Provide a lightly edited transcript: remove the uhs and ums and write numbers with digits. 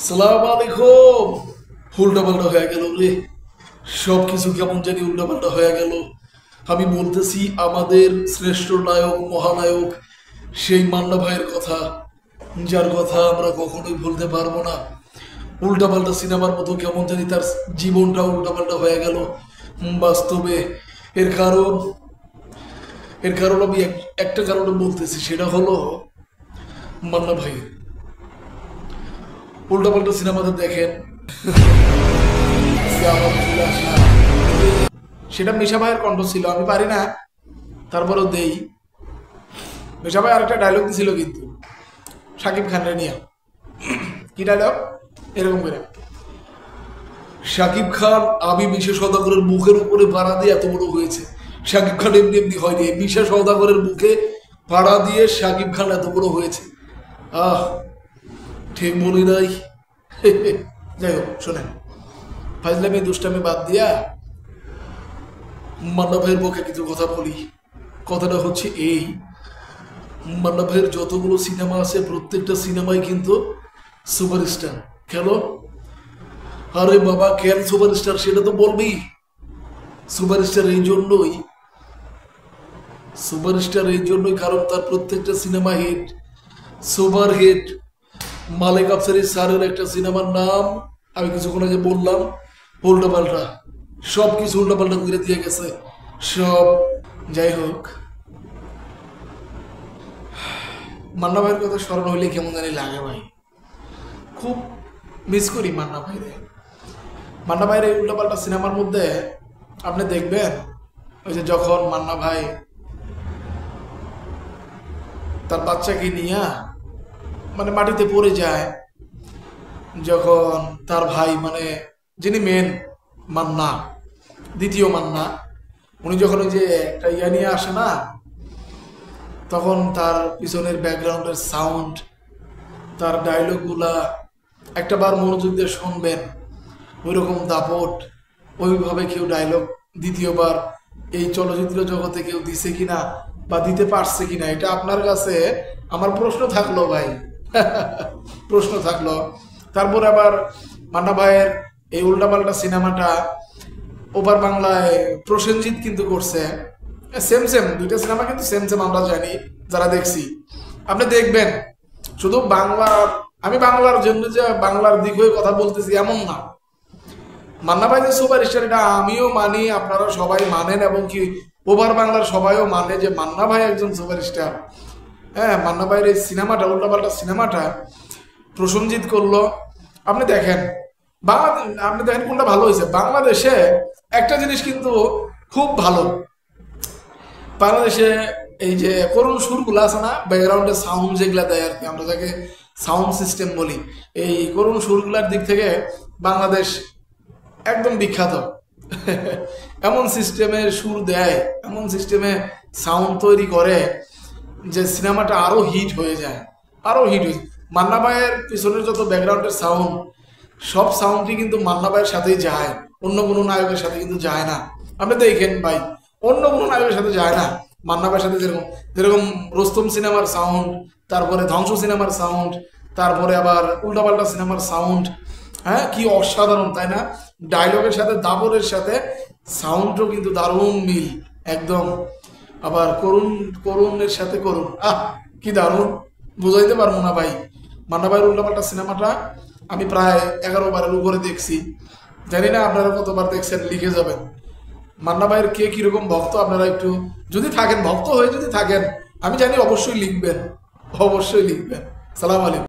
সালাম আলাইকুম। উল্টাপাল্টা হয়ে গেল রে, সবকিছু কেমন জানি উল্টাপাল্টা হয়ে গেল। আমি বলতেছি আমাদের শ্রেষ্ঠ নায়ক মহানায়ক সেই মান্না ভাইয়ের কথা, যার কথা আমরা কখনোই ভুলতে পারবো না। উল্টাপাল্টা সিনেমার মতো কেমন জানি তার জীবনটা উল্টাপাল্টা হয়ে গেল বাস্তবে। এর কারণ এর কারণ আমি একটা কারণে বলতেছি, সেটা হলো মান্না ভাই। উল্টাপাল্টা সিনেমাতে দেখেন সেটা মিশা ভাইয়ের কণ্ঠ ছিল, আমি পারি না, তারপরেও দেই। মিশা ভাই আরেকটা ডায়লগ দিছিল কিন্তু শাকিব খানের নিয়ে। কি ডায়লগ? এরকম করে, শাকিব খান আমি মিশা সওদাগরের মুখের উপরে পাড়া দিয়ে এত বড় হয়েছে। শাকিব খান এমনি এমনি হয়নি, মিশা সওদাগরের মুখে পাড়া দিয়ে শাকিব খান এত বড় হয়েছে। আহ, ঠিক বলি নাই। যাই হোক, শোনেন, ফাজলামি দুষ্টামি বাদ দিয়া মান্না ভাইয়ের পক্ষে কিছু কথা বলি। কথাটা হচ্ছে এই, মান্না ভাইয়ের যতগুলো সিনেমা আছে প্রত্যেকটা সিনেমাই কিন্তু সুপারস্টার। কেন? আরে বাবা, কেন সুপারস্টার সেটা তো বলবি। সুপারস্টার এই জন্যই, কারণ তার প্রত্যেকটা সিনেমা হিট, সুপার হিট। মালিক আফসারি স্যারের একটা সিনেমার নাম আমি কিছুক্ষণ আগে বললাম, উল্টাপাল্টা, সব কিছু উল্টাপাল্টা করে দিয়ে গেছে সব। যাই হোক, মান্না ভাইয়ের কথা স্মরণ হইলে কেমন জানি লাগে ভাই, খুব মিস করি মান্না ভাইরে। মান্না ভাইয়ের এই উল্টাপাল্টা সিনেমার মধ্যে আপনি দেখবেন, ওই যে যখন মান্না ভাই তার বাচ্চাকে নিয়ে মানে মাটিতে পড়ে যায়, যখন তার ভাই মানে যিনি মেন মান্না, দ্বিতীয় মান্না, উনি যখন ওই যে একটা ইয়া নিয়ে আসে না, তখন তার পিছনের ব্যাকগ্রাউন্ডের সাউন্ড, তার ডায়লগগুলা একটা বার মনোযোগ দিয়ে শুনবেন, ওই রকম দাপট ওইভাবে কেউ ডায়লগ দ্বিতীয়বার এই চলচ্চিত্র জগতে কেউ দিছে কিনা বা দিতে পারছে কিনা, এটা আপনার কাছে আমার প্রশ্ন থাকলো ভাই। প্রশ্ন থাকলো। তারপর আবার মান্না ভাইয়ের এই উল্টাপাল্টা সিনেমাটা ওপার বাংলায় প্রসেনজিৎ কিন্তু করছে। সেম সেম দুইটা সিনেমা কিন্তু সেম সেম, আমরা জানি যারা দেখছি। আপনি দেখবেন, শুধু বাংলার, আমি বাংলার জন্য যে বাংলার দিক হয়ে কথা বলতেছি এমন না। মান্না ভাই যে সুপার স্টার এটা আমিও মানি, আপনারা সবাই মানেন, এবং কি ওভার বাংলার সবাইও মানে যে মান্না ভাই একজন সুপার স্টার। হ্যাঁ, মান্না ভাইয়ের এই সিনেমাটা, উল্টাপাল্টা সিনেমাটা প্রসেনজিৎ করলো। আপনি দেখেন আপনি দেখেন কোনটা ভালো হয়েছে। বাংলাদেশে একটা জিনিস কিন্তু খুব ভালো, বাংলাদেশে এই যে করুণ সুরগুলো আছে না, ব্যাকগ্রাউন্ডে সাউন্ড যেগুলা দেয় আর কি, আমরা যাকে সাউন্ড সিস্টেম বলি, এই করুণ সুরগুলার দিক থেকে বাংলাদেশ একদম বিখ্যাত। এমন সিস্টেমে সুর দেয়, এমন সিস্টেমে সাউন্ড তৈরি করে যে সিনেমাটা আরো হিট হয়ে যায়, আরো হিট হয়ে যায়। মান্না ভাইয়ের পিছনের যত ব্যাকগ্রাউন্ডের সাউন্ড, সব সাউন্ডই কিন্তু মান্না ভাইয়ের সাথেই যায়, অন্য কোনো নায়কের সাথে কিন্তু যায় না। আপনি দেখেন ভাই, অন্য কোনো নায়কের সাথে যায় না, মান্না ভাইয়ের সাথে যেরকম যেরকম রোস্তম সিনেমার সাউন্ড, তারপরে ধ্বংস সিনেমার সাউন্ড, তারপরে আবার উল্টাপাল্টা সিনেমার সাউন্ড। হ্যাঁ, কি অসাধারণ তাই না? ডায়লগের সাথে দাবরের সাথে সাউন্ডও কিন্তু দারুণ মিল একদম। আবার করুণের সাথে করুণ, কি দারুণ, বোঝাইতে পারবো না ভাই। মান্না ভাইয়ের উল্টাপাল্টা সিনেমাটা আমি প্রায় 11 বারের উপরে দেখছি। জানি না আপনারা কতবার দেখছেন, লিখে যাবেন। মান্না ভাইয়ের কে কিরকম ভক্ত আপনারা একটু যদি থাকেন, ভক্ত হয়ে যদি থাকেন, আমি জানি অবশ্যই লিখবেন, অবশ্যই লিখবেন। সালাম আলাইকুম।